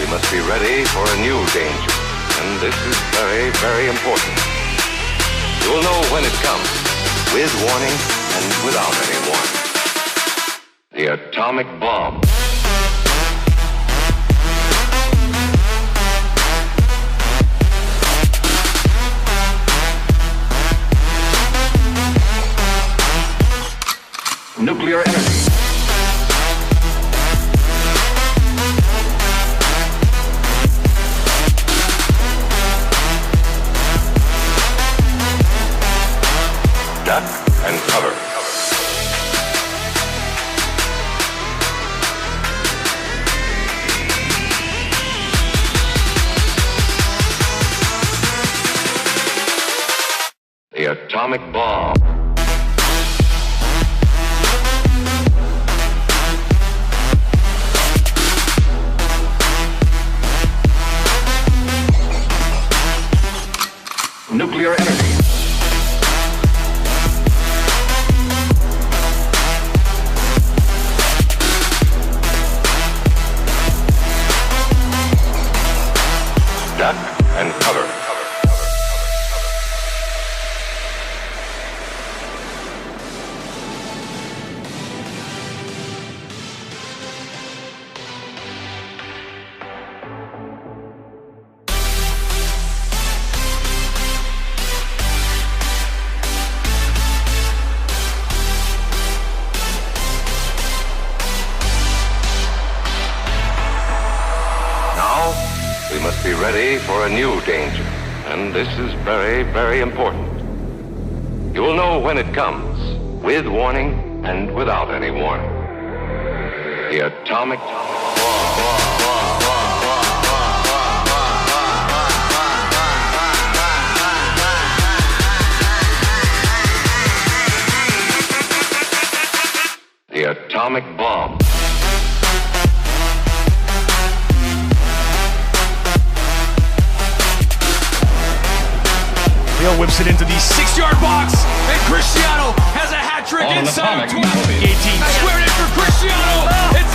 we must be ready for a new danger. And this is very, very important. You'll know when it comes, with warning and without any warning. The atomic bomb. Nuclear energy. Duck and cover. The atomic bomb. Nuclear energy. Duck and cover. We must be ready for a new danger, and this is very, very important. You'll know when it comes, with warning and without any warning. The atomic bomb. The atomic bomb. Leo whips it into the 6-yard box, and Cristiano has a hat trick inside of 12. 18. Squared in for Cristiano. It's